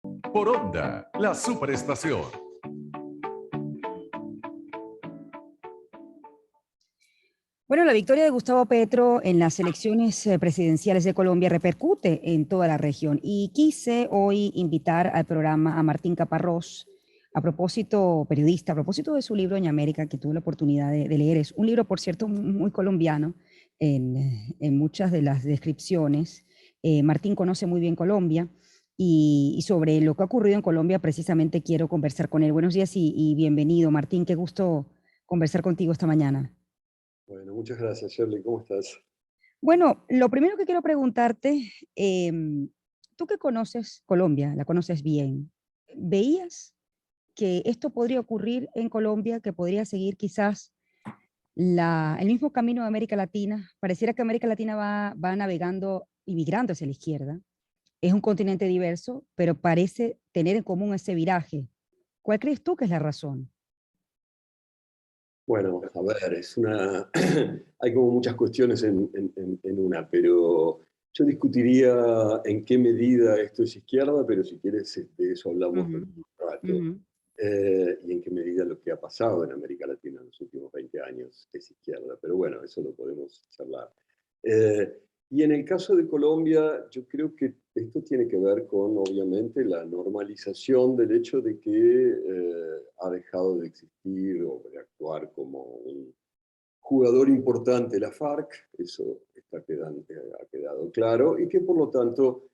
Por Onda, la superestación. Bueno, la victoria de Gustavo Petro en las elecciones presidenciales de Colombia repercute en toda la región y quise hoy invitar al programa a Martín Caparrós, a propósito, periodista, a propósito de su libro Doña América, que tuve la oportunidad de leer. Es un libro, por cierto, muy colombiano en muchas de las descripciones. Martín conoce muy bien Colombia y sobre lo que ha ocurrido en Colombia precisamente quiero conversar con él. Buenos días y bienvenido, Martín, qué gusto conversar contigo esta mañana. Bueno, muchas gracias, Shirley. ¿Cómo estás? Bueno, lo primero que quiero preguntarte, tú que conoces Colombia, la conoces bien, ¿veías que esto podría ocurrir en Colombia, que podría seguir quizás el mismo camino de América Latina? Pareciera que América Latina va navegando y migrando hacia la izquierda. Es un continente diverso, pero parece tener en común ese viraje. ¿Cuál crees tú que es la razón? Bueno, a ver, hay como muchas cuestiones en una, pero yo discutiría en qué medida esto es izquierda, pero si quieres de eso hablamos Ujú, en un rato. ujú. Y en qué medida lo que ha pasado en América Latina en los últimos 20 años es izquierda. Pero bueno, eso lo podemos charlar. Eh, y en el caso de Colombia, yo creo que esto tiene que ver con, obviamente, la normalización del hecho de que ha dejado de existir o de actuar como un jugador importante la FARC, eso ha quedado claro, y que por lo tanto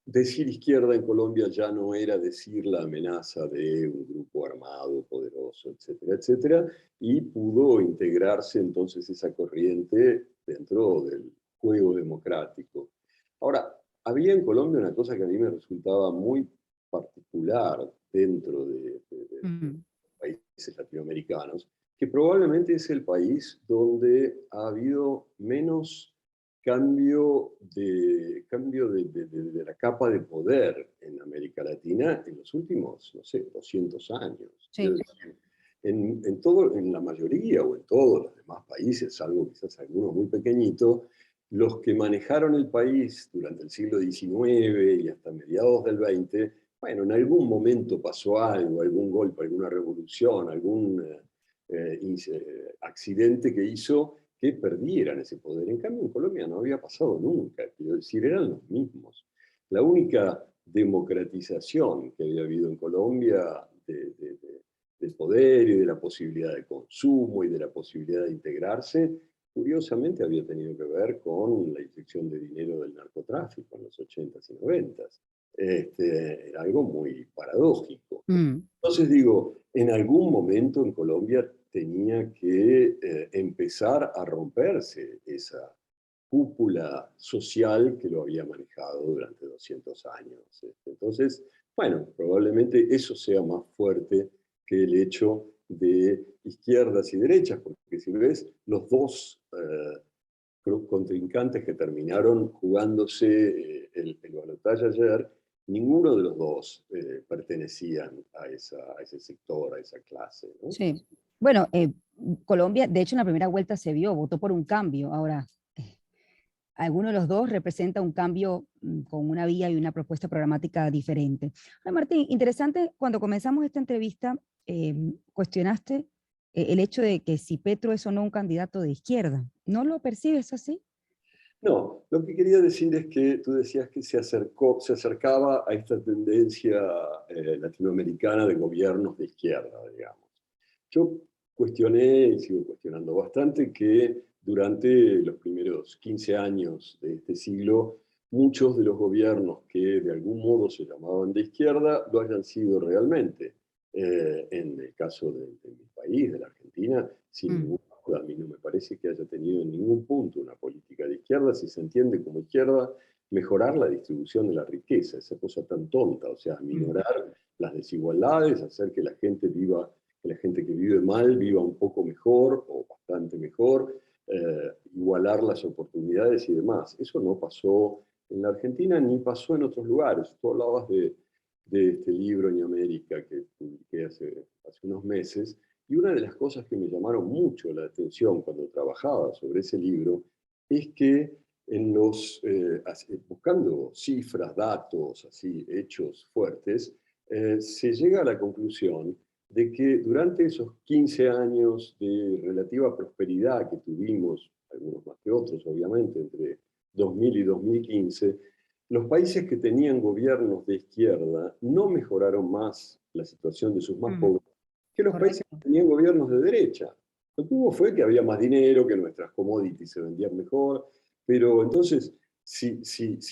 decir izquierda en Colombia ya no era decir la amenaza de un grupo armado, poderoso, etcétera, etcétera, y pudo integrarse entonces esa corriente dentro del juego democrático. Ahora, había en Colombia una cosa que a mí me resultaba muy particular dentro de Ujú. países latinoamericanos, que probablemente es el país donde ha habido menos cambio de la capa de poder en América Latina en los últimos, no sé, 200 años. Quiero Sí. decir, en la mayoría o en todos los demás países, salvo quizás algunos muy pequeñitos, los que manejaron el país durante el siglo XIX y hasta mediados del XX, bueno, en algún momento pasó algo, algún golpe, alguna revolución, algún accidente que hizo que perdieran ese poder. En cambio, en Colombia no había pasado nunca, quiero decir, eran los mismos. La única democratización que había habido en Colombia del poder y de la posibilidad de consumo y de la posibilidad de integrarse, curiosamente había tenido que ver con la inyección de dinero del narcotráfico en los 80s y 90s. Era algo muy paradójico. Mm. Entonces digo, en algún momento en Colombia tenía que empezar a romperse esa cúpula social que lo había manejado durante 200 años. Entonces, bueno, probablemente eso sea más fuerte que el hecho de izquierdas y derechas, porque si ves, los dos contrincantes que terminaron jugándose el balotaje ayer, ninguno de los dos pertenecían a ese sector, a esa clase, ¿no? Sí. Bueno, Colombia, de hecho, en la primera vuelta se vio, votó por un cambio. Ahora, alguno de los dos representa un cambio con una vía y una propuesta programática diferente. Ahora, Martín, interesante, cuando comenzamos esta entrevista, cuestionaste el hecho de que si Petro es o no un candidato de izquierda. ¿No lo percibes así? No, lo que quería decir es que tú decías que se acercaba a esta tendencia latinoamericana de gobiernos de izquierda, digamos. Yo cuestioné y sigo cuestionando bastante que durante los primeros 15 años de este siglo, muchos de los gobiernos que de algún modo se llamaban de izquierda lo hayan sido realmente. En el caso de mi país, de la Argentina, sin Mm, ninguna duda, a mí no me parece que haya tenido en ningún punto una política de izquierda, si se entiende como izquierda, mejorar la distribución de la riqueza, esa cosa tan tonta, o sea, mm, minorar las desigualdades, hacer que la gente que vive mal viva un poco mejor o bastante mejor, igualar las oportunidades y demás. Eso no pasó en la Argentina ni pasó en otros lugares. Tú hablabas de este libro en América que publiqué hace unos meses, y una de las cosas que me llamaron mucho la atención cuando trabajaba sobre ese libro es que buscando cifras, datos, así, hechos fuertes, se llega a la conclusión de que durante esos 15 años de relativa prosperidad que tuvimos, algunos más que otros, obviamente, entre 2000 y 2015, los países que tenían gobiernos de izquierda no mejoraron más la situación de sus más pobres que los países que Correcto. tenían gobiernos de derecha. Lo que hubo fue que había más dinero, que nuestras commodities se vendían mejor, pero entonces, si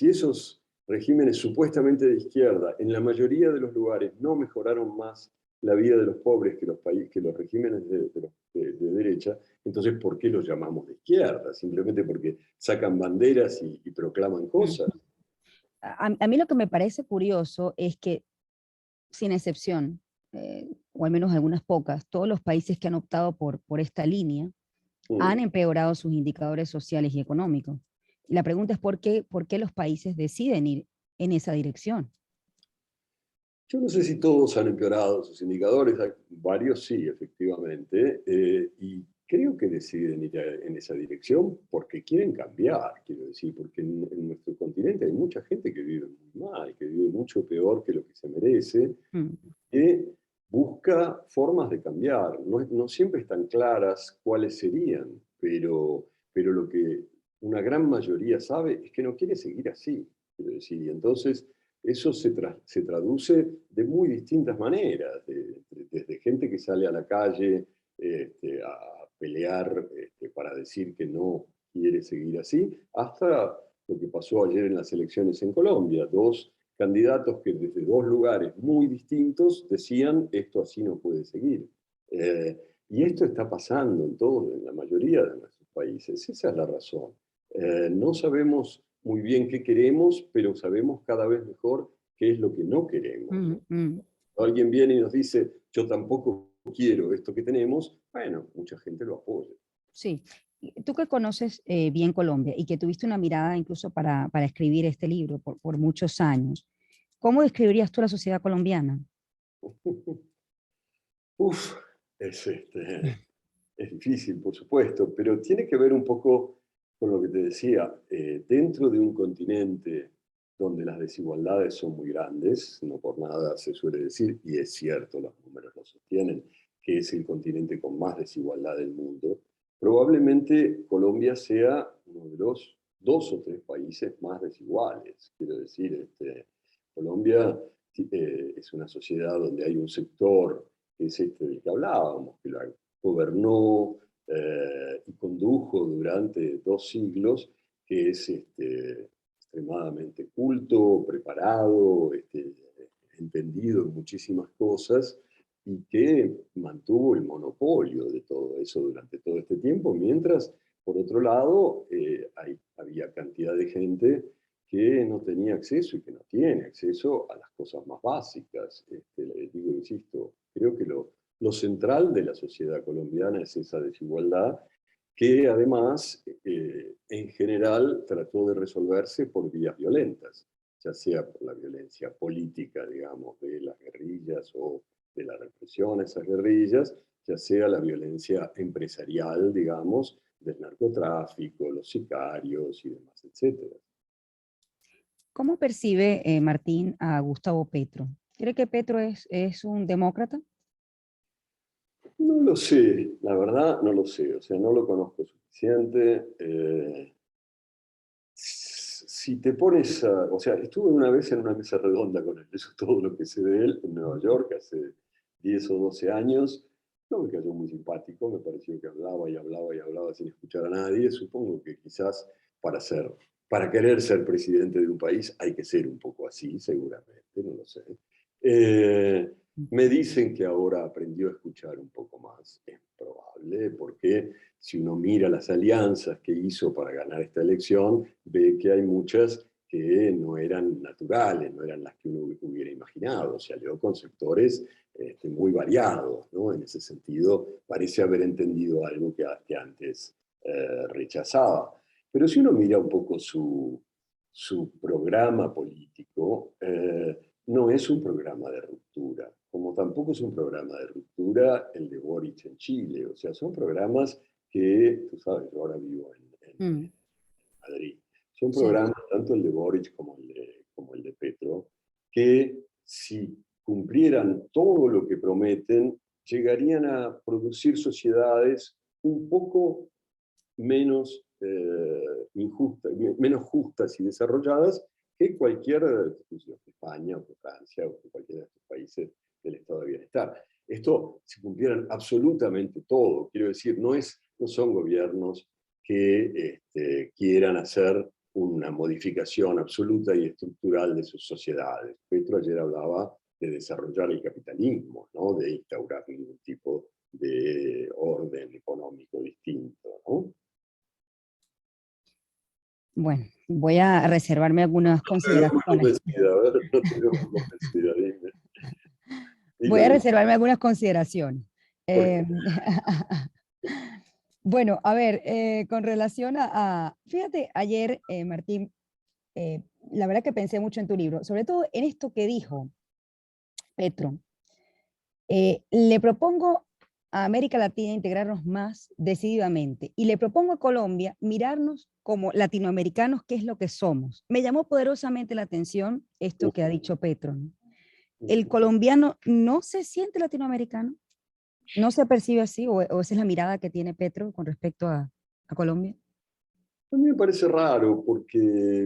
esos regímenes supuestamente de izquierda en la mayoría de los lugares no mejoraron más la vida de los pobres que que los regímenes de derecha, entonces ¿por qué los llamamos de izquierda? Simplemente porque sacan banderas y proclaman cosas. A mí lo que me parece curioso es que, sin excepción, o al menos algunas pocas, todos los países que han optado por esta línea han Mm. empeorado sus indicadores sociales y económicos. Y la pregunta es por qué los países deciden ir en esa dirección. Yo no sé si todos han empeorado sus indicadores, varios sí, efectivamente, y creo que deciden ir en esa dirección porque quieren cambiar, quiero decir, porque en nuestro continente hay mucha gente que vive muy mal, que vive mucho peor que lo que se merece, Mm, que busca formas de cambiar. No siempre están claras cuáles serían, pero lo que una gran mayoría sabe es que no quiere seguir así, quiero decir, y entonces eso se traduce de muy distintas maneras, desde gente que sale a la calle a pelear para decir que no quiere seguir así, hasta lo que pasó ayer en las elecciones en Colombia, dos candidatos que desde dos lugares muy distintos decían esto así no puede seguir. Y esto está pasando en la mayoría de nuestros países. Esa es la razón. No sabemos muy bien qué queremos, pero sabemos cada vez mejor qué es lo que no queremos, mm, ¿no? mm. Alguien viene y nos dice, yo tampoco quiero esto que tenemos, bueno, mucha gente lo apoya. Sí. Tú que conoces bien Colombia y que tuviste una mirada incluso para escribir este libro por muchos años, ¿cómo describirías tú la sociedad colombiana? Uf, es difícil, por supuesto, pero tiene que ver un poco con lo que te decía. Dentro de un continente donde las desigualdades son muy grandes, no por nada se suele decir, y es cierto, los números lo sostienen, que es el continente con más desigualdad del mundo, probablemente Colombia sea uno de los dos o tres países más desiguales. Quiero decir, Colombia es una sociedad donde hay un sector que es este del que hablábamos, que la gobernó y condujo durante 2 siglos, que es extremadamente culto, preparado, entendido en muchísimas cosas y que mantuvo el monopolio de todo eso durante todo este tiempo, mientras, por otro lado, había cantidad de gente que no tenía acceso y que no tiene acceso a las cosas más básicas. Les digo, insisto, creo que lo central de la sociedad colombiana es esa desigualdad que además, en general, trató de resolverse por vías violentas, ya sea por la violencia política, digamos, de las guerrillas o de la represión a esas guerrillas, ya sea la violencia empresarial, digamos, del narcotráfico, los sicarios y demás, etcétera. ¿Cómo percibe Martín a Gustavo Petro? ¿Cree que Petro es un demócrata? No lo sé, la verdad no lo sé, o sea, no lo conozco suficiente. Si te pones o sea, estuve una vez en una mesa redonda con él, eso es todo lo que sé de él, en Nueva York, hace 10 o 12 años. No me cayó muy simpático, me pareció que hablaba y hablaba y hablaba sin escuchar a nadie. Supongo que quizás para para querer ser presidente de un país hay que ser un poco así, seguramente, no lo sé. Eh, Me dicen que ahora aprendió a escuchar un poco más, es probable, porque si uno mira las alianzas que hizo para ganar esta elección, ve que hay muchas que no eran naturales, no eran las que uno hubiera imaginado. Se alió con sectores muy variados, ¿no? En ese sentido, parece haber entendido algo que antes rechazaba. Pero si uno mira un poco su programa político, no es un programa de ruptura, como tampoco es un programa de ruptura el de Boric en Chile. O sea, son programas que, tú sabes, yo ahora vivo en Mm, Madrid. Son Sí. programas, tanto el de Boric como el de Petro, que si cumplieran todo lo que prometen, llegarían a producir sociedades un poco menos, menos justas y desarrolladas que cualquier institución de España o de Francia o de cualquiera de estos países del estado de bienestar. Esto, si cumplieran absolutamente todo, quiero decir, no son gobiernos que quieran hacer una modificación absoluta y estructural de sus sociedades. Petro ayer hablaba de desarrollar el capitalismo, ¿no? De instaurar ningún tipo de orden económico distinto, ¿no? Bueno, voy a reservarme algunas No te veo muy consideraciones. convencida, a ver, no te veo muy convencida, dime. Voy a Dime, reservarme algunas consideraciones. ¿por qué? Eh, bueno, a ver, con relación fíjate, ayer, Martín, la verdad que pensé mucho en tu libro, sobre todo en esto que dijo Petro. Le propongo a América Latina integrarnos más decididamente y le propongo a Colombia mirarnos como latinoamericanos, que es lo que somos. Me llamó poderosamente la atención esto que ha dicho Petro, ¿no? El colombiano no se siente latinoamericano, no se percibe así, o esa es la mirada que tiene Petro con respecto a Colombia. A mí me parece raro porque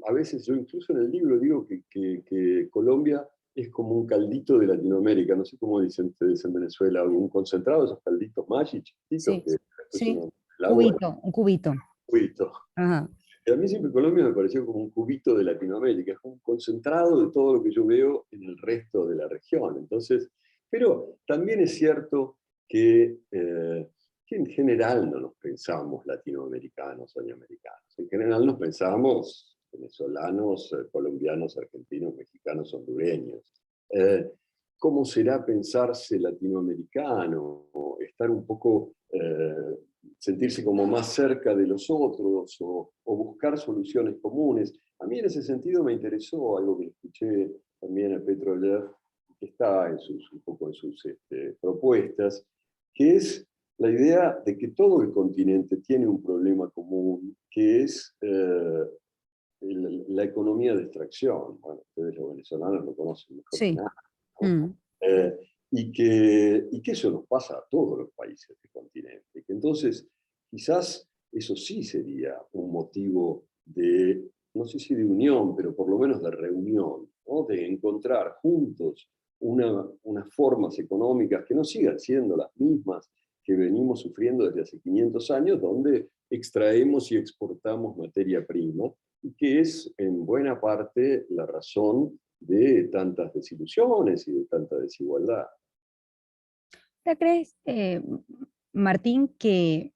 a veces yo incluso en el libro digo que Colombia es como un caldito de Latinoamérica, no sé cómo dicen ustedes en Venezuela, un concentrado de esos calditos Maggi chiquititos Sí, que después sí, el agua, un cubito. cubito. Ajá. Y a mí siempre Colombia me pareció como un cubito de Latinoamérica, es un concentrado de todo lo que yo veo en el resto de la región. Entonces, pero también es cierto que en general no nos pensamos latinoamericanos o americanos. En general nos pensamos venezolanos, colombianos, argentinos, mexicanos, hondureños. Eh, ¿Cómo será pensarse latinoamericano? Estar un poco sentirse como más cerca de los otros o buscar soluciones comunes. A mí en ese sentido me interesó algo que escuché también a Petro ayer, que está un poco en sus propuestas, que es la idea de que todo el continente tiene un problema común, que es la economía de extracción. Bueno, ustedes los venezolanos lo conocen mejor que Sí. nada, ¿no? Mm. Y que eso nos pasa a todos los países del continente. Que entonces, quizás eso sí sería un motivo de, no sé si de unión, pero por lo menos de reunión, ¿no? De encontrar juntos unas formas económicas que no sigan siendo las mismas que venimos sufriendo desde hace 500 años, donde extraemos y exportamos materia prima, y que es en buena parte la razón de tantas desilusiones y de tanta desigualdad. ¿Te crees, Martín, que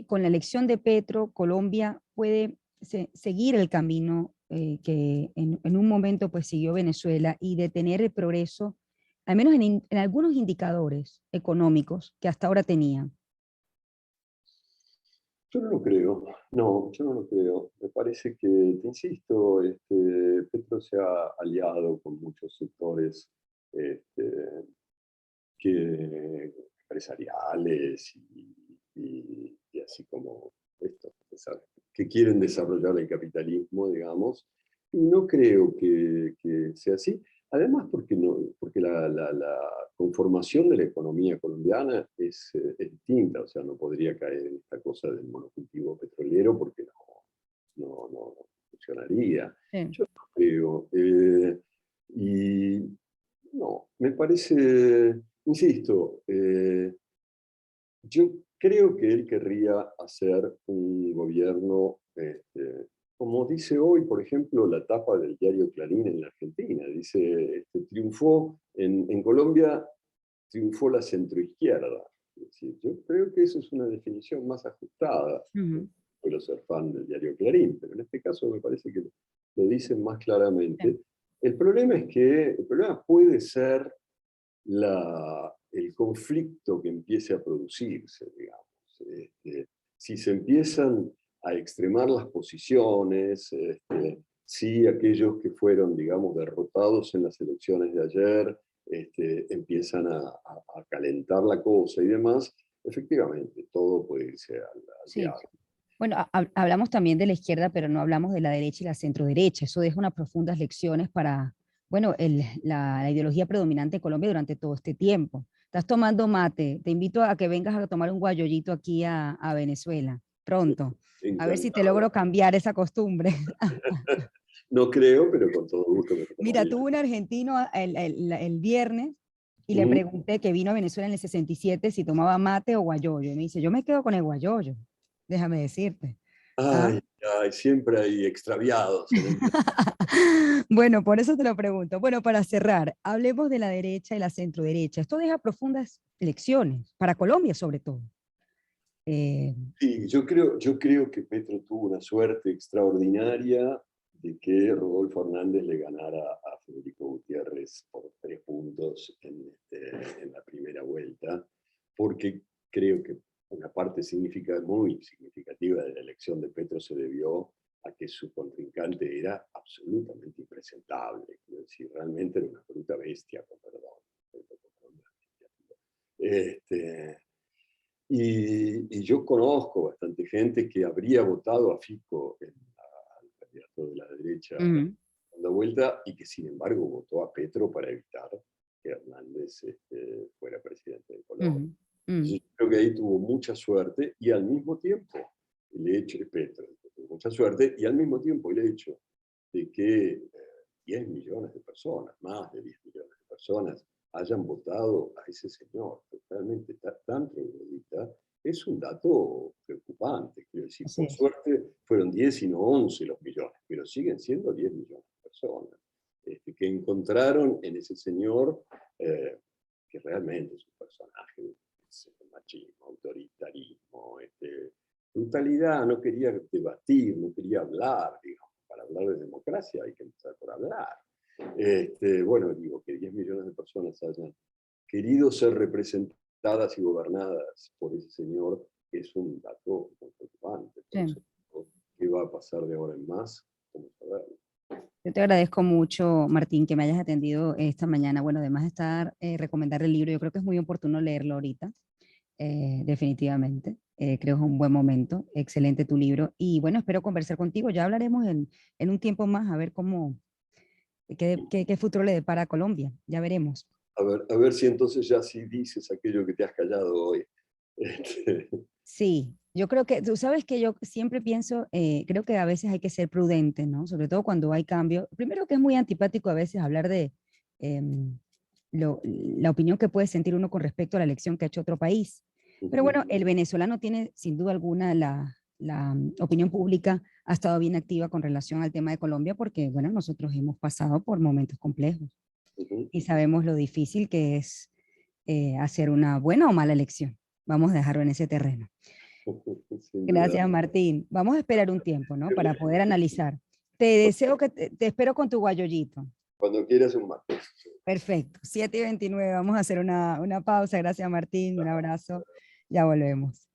con la elección de Petro, Colombia puede seguir el camino que en un momento pues siguió Venezuela y detener el progreso, al menos en algunos indicadores económicos que hasta ahora tenía? Yo no lo creo, no, yo no lo creo. Me parece que, te insisto, Petro se ha aliado con muchos sectores este, empresariales y así como esto, que quieren desarrollar el capitalismo, digamos, y no creo que sea así. Además, porque la conformación de la economía colombiana es distinta, o sea, no podría caer en esta cosa del monocultivo petrolero porque no funcionaría. Sí. Yo no creo. Y no, me parece, insisto, yo creo que él querría hacer un gobierno, como dice hoy, por ejemplo, la tapa del diario Clarín en la Argentina. Dice, triunfó en Colombia, triunfó la centroizquierda. Es decir, yo creo que eso es una definición más ajustada. Ujú. Puedo ser fan del diario Clarín, pero en este caso me parece que lo dicen más Sí. claramente. El problema es que el problema puede ser el conflicto que empiece a producirse, digamos. Si se empiezan a extremar las posiciones, si aquellos que fueron, digamos, derrotados en las elecciones de ayer empiezan a calentar la cosa y demás, efectivamente, todo puede irse al Sí. diablo. Bueno, hablamos también de la izquierda, pero no hablamos de la derecha y la centroderecha. Eso deja unas profundas lecciones para, bueno, la ideología predominante en Colombia durante todo este tiempo. Estás tomando mate, te invito a que vengas a tomar un guayollito aquí a Venezuela, pronto. A ver si te Encantado. logro cambiar esa costumbre. No creo, pero con todo gusto me lo Mira, tomaría. tuve un argentino el viernes y le Ujú. pregunté que vino a Venezuela en el 67 si tomaba mate o guayoyo. Y me dice, yo me quedo con el guayoyo, déjame decirte. ¿Ah? Ay, ay, siempre hay extraviados en el mundo. Bueno, por eso te lo pregunto. Bueno, para cerrar, hablemos de la derecha y la centroderecha. Esto deja profundas lecciones, para Colombia sobre todo. Eh, Sí, yo creo que Petro tuvo una suerte extraordinaria de que Rodolfo Hernández le ganara a Federico Gutiérrez por 3 puntos en la primera vuelta, porque creo que una parte muy significativa de la elección de Petro se debió a que su contrincante era absolutamente impresentable. Quiero decir, realmente era una bruta bestia, con perdón. Este, y yo conozco bastante gente que habría votado a Fico al candidato de la derecha en ujú, la segunda vuelta y que sin embargo votó a Petro para evitar que Hernández fuera presidente de Colombia. ujú, ujú, Entonces, yo creo que ahí tuvo mucha suerte y al mismo tiempo el hecho de Petro tuvo mucha suerte y al mismo tiempo el hecho de que 10 millones de personas, más de 10 millones de personas, hayan votado a ese señor, que realmente está tan troglodita, es un dato preocupante. Quiero decir, así por es. suerte fueron 10 y no 11 los millones, pero siguen siendo 10 millones de personas que encontraron en ese señor que realmente es un personaje de machismo, autoritarismo, brutalidad, no quería debatir, no quería hablar, digamos. Para hablar de democracia hay que empezar por hablar. Bueno, digo, que 10 millones de personas hayan querido ser representadas y gobernadas por ese señor es un dato muy preocupante. Por Sí. eso, ¿qué va a pasar de ahora en más? Vamos a ver. Yo te agradezco mucho, Martín, que me hayas atendido esta mañana. Bueno, además de estar, recomendar el libro, yo creo que es muy oportuno leerlo ahorita, definitivamente. Creo que es un buen momento. Excelente tu libro. Y bueno, espero conversar contigo. Ya hablaremos en un tiempo más a ver qué futuro le depara a Colombia. Ya veremos. A ver si entonces ya sí dices aquello que te has callado hoy. Este, Sí, yo creo que, tú sabes que yo siempre pienso, creo que a veces hay que ser prudente, ¿no? Sobre todo cuando hay cambio. Primero que es muy antipático a veces hablar de em, la opinión que puede sentir uno con respecto a la elección que ha hecho otro país. Pero bueno, el venezolano tiene sin duda alguna la opinión pública ha estado bien activa con relación al tema de Colombia porque, bueno, nosotros hemos pasado por momentos complejos y sabemos lo difícil que es hacer una buena o mala elección. Vamos a dejarlo en ese terreno. sin duda. Gracias, Martín. Vamos a esperar un tiempo, ¿no? Para poder analizar. Te deseo que te espero con tu guayollito. Cuando quieras un mate. Perfecto. 7:29. Vamos a hacer una pausa. Gracias, Martín. Un abrazo. Ya volvemos.